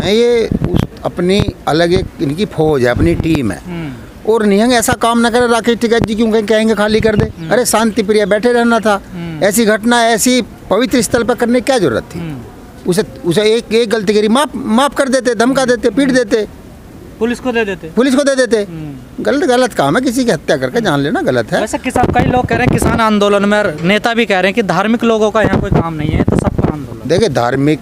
हैं, ये अपनी अलग एक इनकी फौज है, अपनी टीम है। और निहंग ऐसा काम ना करे राकेश टिकैत जी क्यों कहेंगे खाली कर दे। अरे शांति प्रिय बैठे रहना था। ऐसी घटना ऐसी पवित्र स्थल पर करने की क्या जरूरत थी। उसे एक गलती करी माफ कर देते, धमका देते, पीट देते, पुलिस को दे देते। गलत काम है, किसी की हत्या करके जान लेना गलत है। वैसे किसान, कई लोग कह रहे हैं किसान आंदोलन में, नेता भी कह रहे हैं कि धार्मिक लोगों का यहाँ कोई काम नहीं है, तो सबका आंदोलन। देखिए धार्मिक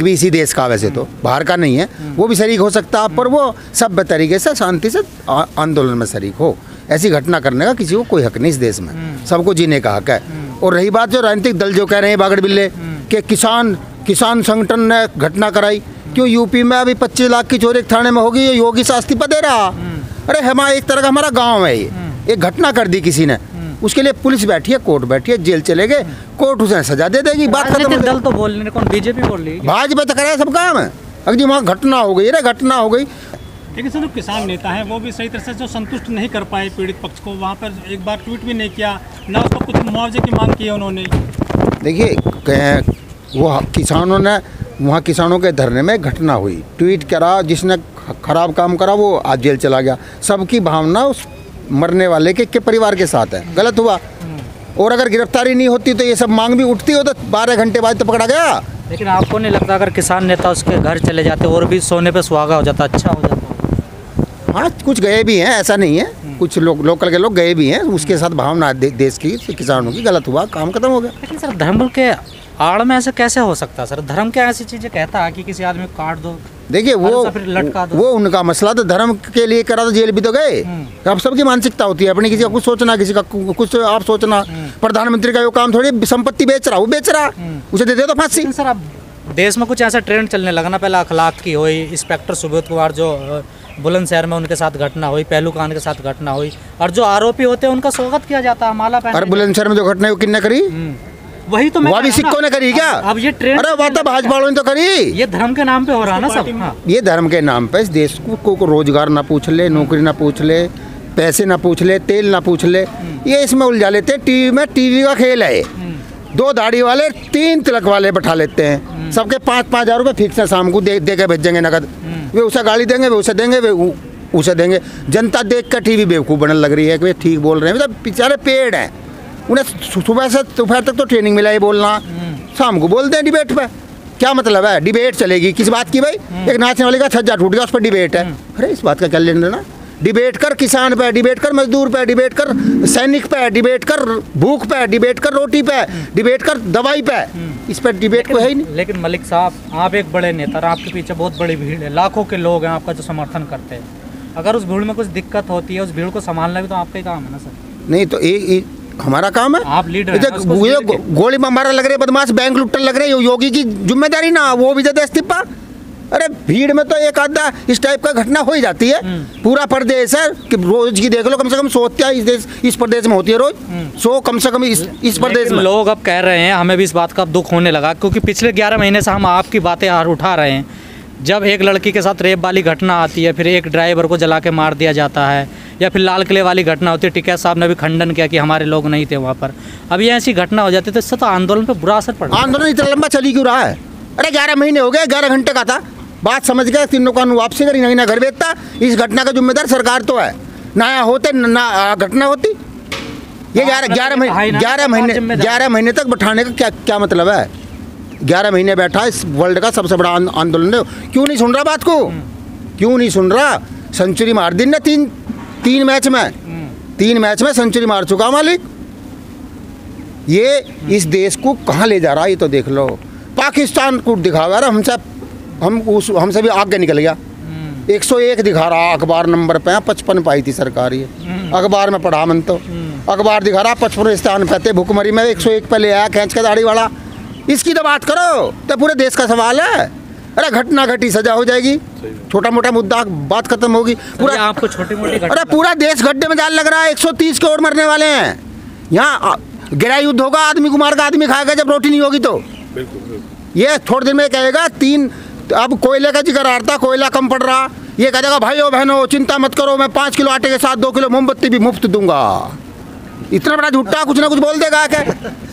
भी इसी देश का, वैसे तो बाहर का नहीं है, वो भी शरीक हो सकता है, पर वो सभ्य तरीके से शांति से आंदोलन में शरीक हो। ऐसी घटना करने का किसी को कोई हक नहीं इस देश में, सबको जीने का हक है। और रही बात जो राजनीतिक दल जो कह रहे हैं बागड़ बिल्ले कि किसान संगठन ने घटना कराई, क्यों यूपी में अभी 25 लाख की चोरी थाने में होगी, ये योगी से इस्तीफा दे रहा। अरे हमारा एक तरह का हमारा गाँव है, ये एक घटना कर दी किसी ने, उसके लिए पुलिस बैठी है, कोर्ट बैठी है, जेल चले गए, कोर्ट उसे सजा दे देगी, बात खत्म। दल तो बोल रहे, कौन बीजेपी बोल रही है, भाजपा तो करे सब काम है। अगर जी वहाँ घटना हो गई, घटना हो गई। लेकिन सर जो किसान नेता हैं वो भी सही तरह से जो संतुष्ट नहीं कर पाए पीड़ित पक्ष को, वहाँ पर एक बार ट्वीट भी नहीं किया, ना उसको कुछ मुआवजे की मांग की है उन्होंने। देखिए वो किसानों ने वहाँ किसानों के धरने में घटना हुई, ट्वीट करा, जिसने खराब काम करा वो आज जेल चला गया। सबकी भावना उस मरने वाले के परिवार के साथ है, गलत हुआ। और अगर गिरफ्तारी नहीं होती तो ये सब मांग भी उठती हो, तो 12 घंटे बाद तो पकड़ा गया। लेकिन आपको नहीं लगता अगर किसान नेता उसके घर चले जाते और भी सोने पे सुहागा हो जाता, अच्छा हो जाता? हाँ, कुछ गए भी हैं, ऐसा नहीं है, कुछ लोकल के लोग गए भी हैं, उसके साथ भावना देश की किसानों की, गलत हुआ, काम खत्म हो गया। लेकिन सर धर्म के आड़ में ऐसे कैसे हो सकता है सर? धर्म क्या ऐसी चीजें कहता है कि किसी आदमी को काट दो? देखिए वो उनका मसला, तो धर्म के लिए करा तो जेल भी तो गए। अब सबकी मानसिकता होती है अपनी, किसी का कुछ सोचना, किसी का कुछ आप सोचना। प्रधानमंत्री का वो काम थोड़ी संपत्ति बेच रहा, वो बेच रहा, उसे दे दे तो फांसी। सर अब देश में कुछ ऐसा ट्रेंड चलने लगा ना, पहले अखलाक की हुई, इंस्पेक्टर सुबोध कुमार जो बुलंदशहर में उनके साथ घटना हुई, पहलू खान के साथ घटना हुई, और जो आरोपी होते हैं उनका स्वागत किया जाता है माला पहन। अरे बुलंदशहर में जो घटना है वो किसने करी? वही तो वहाँ भी सिक्कों ने करी क्या? अब ये ट्रेंड, अरे वो तो भाजपा वालों ने तो करी। ये धर्म के नाम पे हो रहा ना सब। हाँ। ये धर्म के नाम पे इस देश को रोजगार ना पूछ ले, नौकरी ना पूछ ले, पैसे ना पूछ ले, तेल ना पूछ ले, ये इसमें उलझा लेते। टीवी में टीवी का खेल है, 2 दाढ़ी वाले 3 तिलक वाले बैठा लेते हैं, सबके 5-5 हज़ार रुपये फिक्स है, शाम को दे के भेजेंगे नकद। वे उसे गाड़ी देंगे, वे उसे देंगे, वे उसे देंगे। जनता देख कर टीवी बेवकूफ़ बनने लग रही है कि वे ठीक बोल रहे हैं। मतलब बेचारे पेड़ हैं, उन्हें सुबह से दोपहर तक तो ट्रेनिंग मिला है बोलना, शाम को बोलते हैं डिबेट पे। क्या मतलब है? डिबेट चलेगी किस बात की भाई? एक नाचने वाले का छज्जा टूट गया, उस पर डिबेट है। अरे इस बात का क्या लेना देना? डिबेट कर किसान पे, डिबेट कर मजदूर पे, डिबेट कर सैनिक पे, डिबेट कर भूख पे, डिबेट कर रोटी पे, डिबेट कर दवाई पे। इस पर डिबेट को है ही नहीं। लेकिन मलिक साहब, आप एक बड़े नेता, आपके पीछे बहुत बड़ी भीड़ है, लाखों के लोग हैं आपका जो समर्थन करते हैं। अगर उस भीड़ में कुछ दिक्कत होती है, उस भीड़ को संभालना भी तो आपका ही काम है ना सर? नहीं तो हमारा काम है। आप लीडर हैं। गोली मारा लग रहे, बदमाश बैंक लुट्टन लग रहे, योगी की जिम्मेदारी ना, वो भी दे दे इस्तीफा। अरे भीड़ में तो एक आधा इस टाइप का घटना हो ही जाती है। पूरा प्रदेश है कि रोज की देख लो, कम से कम 100 हत्या इस प्रदेश में होती है रोज, 100 कम से कम इस प्रदेश में। लोग अब कह रहे हैं, हमें भी इस बात का दुख होने लगा, क्योंकि पिछले 11 महीने से हम आपकी बातें उठा रहे हैं। जब एक लड़की के साथ रेप वाली घटना आती है, फिर एक ड्राइवर को जला के मार दिया जाता है, या फिर लाल किले वाली घटना होती है, टिकैत साहब ने भी खंडन किया कि हमारे लोग नहीं थे वहाँ पर। अब ये ऐसी घटना हो जाती है तो इससे तो आंदोलन पे बुरा असर पड़ा। आंदोलन इतना लंबा चली क्यों रहा है? अरे 11 महीने हो गए, 11 घंटे का था, बात समझ गए, तीनों कानून वापसी करी, नहीं ना घर बेचता। इस घटना का जिम्मेदार सरकार तो है, ना होते ना घटना होती। ये 11 महीने तक बैठाने का क्या मतलब है? 11 महीने बैठा इस वर्ल्ड का सबसे बड़ा आंदोलन है। क्यों नहीं सुन रहा बात को? क्यों नहीं सुन रहा? सेंचुरी मार दी ना तीन मैच में सेंचुरी मार चुका मालिक। ये इस देश को कहाँ ले जा रहा है ये तो देख लो। पाकिस्तान को दिखावा रहा, हमसे भी आगे निकल गया। 101 दिखा रहा अखबार नंबर पे, 55 पाई थी सरकार। ये अखबार में पढ़ा मन तो अखबार दिखा रहा 55 स्थान पे थे, भुखमरी में 101 पे ले आया खींच के दाढ़ी वाला। इसकी तो बात करो, तो पूरे देश का सवाल है। अरे घटना घटी, सजा हो जाएगी, छोटा मोटा मुद्दा, बात खत्म होगी। पूरा आपको छोटी मोटी, अरे पूरा देश गड्ढे में जाल लग रहा है। 130 करोड़ मरने वाले हैं। यहाँ गृह युद्ध होगा, आदमी को मार का आदमी खाएगा जब रोटी नहीं होगी तो। ये थोड़े दिन में कहेगा 3, अब कोयले का जिक्र आ रहा, कोयला कम पड़ रहा, ये कह देगा भाइयों बहनों चिंता मत करो, मैं 5 किलो आटे के साथ 2 किलो मोमबत्ती भी मुफ्त दूंगा। इतना बड़ा झूठा कुछ ना कुछ बोल देगा क्या?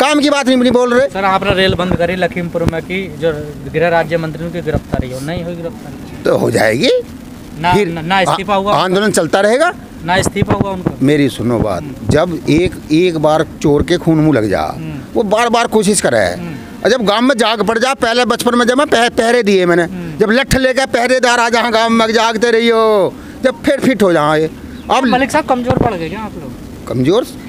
काम की बात नहीं बोल रहे। सर आपने रेल बंद करी लखीमपुर में की, जो गृह राज्य मंत्री की गिरफ्तारी हो, नहीं हुई गिरफ्तारी तो हो जाएगी ना, फिर ना इस्तीफा हुआ, आंदोलन चलता रहेगा ना इस्तीफा हुआ उनका। मेरी सुनो बात, जब एक बार चोर के खून मुँह लग जा, वो बार बार कोशिश करे। और जब गांव में जाग पड़ जा, पहले बचपन में जब मैं पहरे दिए मैंने, जब लठ लेकर पहरेदार आ जहाँ गाँव में जागते रही हो, जब फिर फिट हो जाए। अब मलिक साहब कमजोर पड़ गए क्या आप लोग?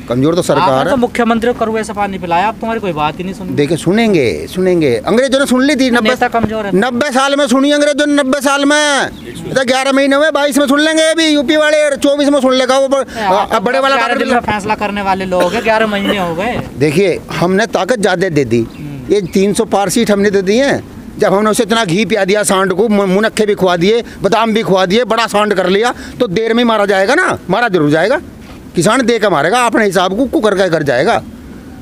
कमजोर तो सरकार है। तो मुख्यमंत्री को करुए से पानी पिलाया, आप तुम्हारी कोई बात ही नहीं सुनी। देखिए सुनेंगे, अंग्रेजों ने सुन ली थी। 90 साल में सुनी अंग्रेजों ने, 90 साल में। 11 महीने हुए, 22 में सुन लेंगे अभी यूपी वाले, 24 में सुन लेगा वो बड़े वाला फैसला करने वाले लोग हैं। 11 महीने हो गए। देखिए हमने ताकत ज्यादा दे दी, ये 300 पार सीट हमने दे दी है। जब हमने उसे इतना घी पिया दिया, सांड को मुनक्खे भी खुआ दिए, बादाम भी खुआ दिए, बड़ा सांड कर लिया, तो देर में मारा जाएगा ना, मारा जरूर जाएगा। किसान दे के मारेगा, अपने हिसाब को कुकर का घर जाएगा।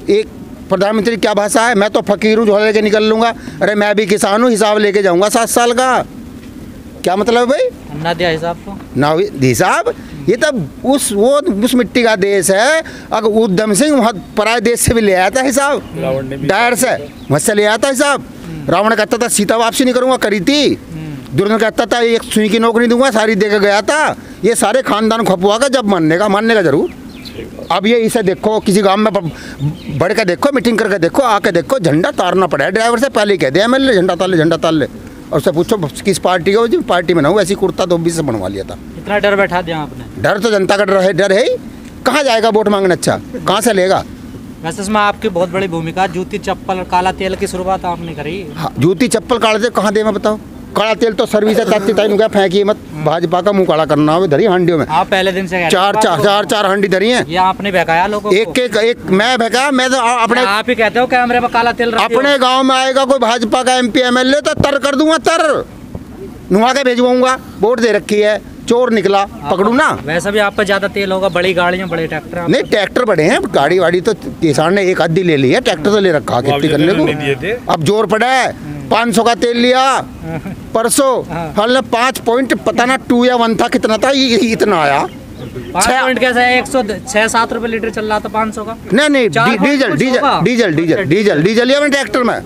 एक प्रधानमंत्री क्या भाषा है, मैं तो फकीर हूँ, झोले लेके निकल लूँगा। अरे मैं भी किसान हूँ, हिसाब लेके जाऊँगा 7 साल का। क्या मतलब है भाई? ना दिया हिसाब तो ना हिसाब। ये तब उस मिट्टी का देश है। अगर उधम सिंह वहाँ पराए देश से भी ले आया था हिसाब, डायर से वहाँ से ले आया था हिसाब। रावण कहता था सीता वापसी नहीं करूँगा, करी थी। दुर्योधन कहता था एक सुई की नौकरी दूंगा, सारी दे के गया था। ये सारे खानदान खपुआ का, जब मानने का जरूर। अब ये इसे देखो, किसी गांव में बढ़ के देखो, मीटिंग करके देखो, आके देखो, झंडा तारना पड़ा है। ड्राइवर से पहले ही कह दिया MLA झंडा तार ले। और उससे पूछो किस पार्टी का, जिस पार्टी में ना हो, ऐसी कुर्ता धोबी से बनवा लिया था। इतना डर बैठा दिया आपने? डर तो जनता का डर है। कहाँ जाएगा वोट मांगने? अच्छा कहाँ से लेगा? वैसे इसमें आपकी बहुत बड़ी भूमिका, जूती चप्पल काला तेल की शुरुआत आपने करी। हाँ, जूती चप्पल काला तेल कहाँ दे मैं बताओ? काला तेल तो सर्विस है, फेंकी मत, भाजपा का मुँह काला करना हो धरी हांडियों में। आप पहले दिन से चार हांडी धरी हैं। ये आपने बहकाया लोगों को। एक मैं बहकाया? मैं तो अपने, आप ही कहते हो कैमरे पर काला तेल अपने गांव में आएगा कोई भाजपा का MP MLA तो तर कर दूंगा, तर नुआ के भेजवाऊंगा। वोट दे रखी है, चोर निकला पकड़ू ना। वैसे भी आप पे ज्यादा तेल होगा, बड़ी गाड़ियाँ बड़े ट्रैक्टर। नहीं ट्रैक्टर बड़े हैं, गाड़ी वाड़ी तो किसान ने एक आधी ले ली है, ट्रैक्टर तो ले रखा खेती करने को। अब जोर पड़ा है, 500 का तेल लिया परसों, हल 5 पॉइंट पता ना 2 या 1 था, कितना था इतना आया। 5 पॉइंट कैसे है? 106-7 रुपए लीटर चल रहा था 500 का। नहीं डीजल या ट्रैक्टर में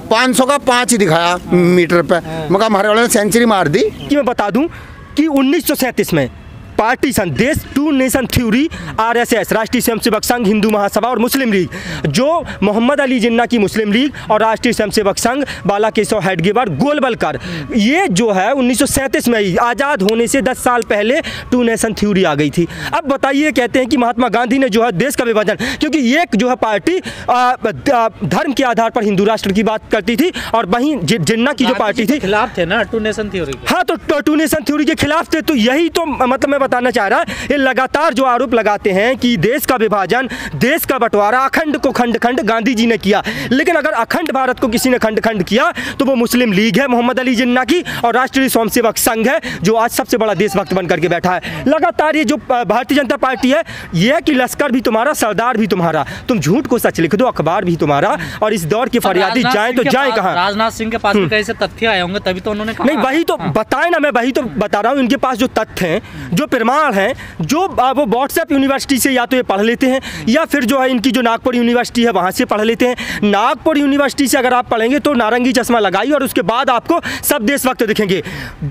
500 का 5 ही दिखाया मीटर पे। मगर हमारे वाले ने सेंचुरी मार दी। कि मैं बता दूं कि 1937 में पार्टीशन देश 2 नेशन थ्योरी, RSS राष्ट्रीय स्वयंसेवक संघ, हिंदू महासभा और मुस्लिम लीग, जो मोहम्मद अली जिन्ना की मुस्लिम लीग और राष्ट्रीय स्वयंसेवक संघ बाला केशव हेडगेवार गोलवलकर, ये जो है 1937 में ही आज़ाद होने से 10 साल पहले 2 नेशन थ्योरी आ गई थी। अब बताइए, कहते हैं कि महात्मा गांधी ने जो है देश का विभाजन, क्योंकि एक जो है पार्टी धर्म के आधार पर हिंदू राष्ट्र की बात करती थी और वहीं जिन्ना की जो पार्टी थी खिलाफ थे ना 2 नेशन थ्योरी। हाँ, तो 2 नेशन थ्योरी के खिलाफ थे। तो यही तो मतलब मैं बताना चाह रहा, ये लगातार जो आरोप लगाते हैं कि देश का विभाजन, देश का बंटवारा, अखंड को खंड गांधी जी ने किया। लेकिन अगर अखंड भारत को किसी ने खंड किया तो वो मुस्लिम लीग है मोहम्मद अली जिन्ना की, और राष्ट्रीय स्वयंसेवक संघ है जो आज सबसे बड़ा देशभक्त बन करके बैठा है। लगातार ये जो भारतीय जनता पार्टी है, ये है कि लश्कर भी तुम्हारा, सरदार भी तुम्हारा, तुम झूठ को सच लिख दो, अखबार भी तुम्हारा, और इस दौर की फरियादी जाए तो जाए कहाँ? राजनाथ सिंह के पास कैसे तथ्य आए होंगे, तभी तो उन्होंने कहा। नहीं, वही तो बताए ना, मैं वही तो बता रहा हूँ। इनके पास जो तथ्य हैं, जो प्रमाण हैं, जो वो व्हाट्सएप यूनिवर्सिटी से या तो ये पढ़ लेते हैं, या फिर जो है इनकी जो नागपुर यूनिवर्सिटी है वहाँ से पढ़ लेते हैं। नागपुर यूनिवर्सिटी से अगर आप पढ़ेंगे तो नारंगी चश्मा लगाइए और उसके बाद आपको सब देशभक्त दिखेंगे।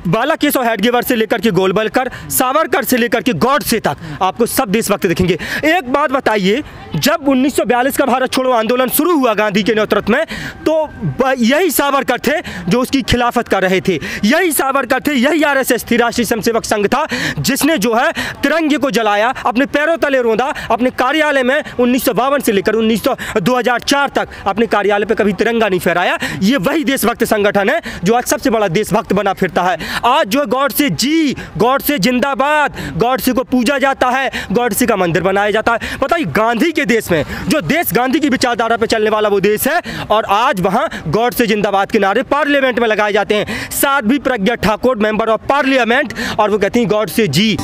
बाला केशव हेडगेवार से लेकर के गोलवलकर, सावरकर से लेकर के गॉडसे तक आपको सब देशभक्त दिखेंगे। एक बात बताइए, जब 1942 का भारत छोड़ो आंदोलन शुरू हुआ गांधी के नेतृत्व में, तो यही सावरकर थे जो उसकी खिलाफत कर रहे थे, यही सावरकर थे, यही RSS थी, राष्ट्रीय स्वयंसेवक संघ था, जिसने जो है तिरंगे को जलाया, अपने पैरों तले रोंदा, अपने कार्यालय में 1952 से लेकर 2004 तक अपने कार्यालय पे कभी तिरंगा नहीं फहराया। ये वही देशभक्त संगठन है जो आज सबसे बड़ा देशभक्त बना फिरता है। आज जो है गॉडसे जी, गॉडसे जिंदाबाद, गॉडसे को पूजा जाता है, गॉडसे का मंदिर बनाया जाता है। बताइए, गांधी के देश में, जो देश गांधी की विचारधारा पे चलने वाला वो देश है, और आज वहां गॉडसे जिंदाबाद के नारे पार्लियामेंट में लगाए जाते हैं। Sadhvi Pragya Thakur, member of parliament, और वो कहती हैं गॉडसे जी।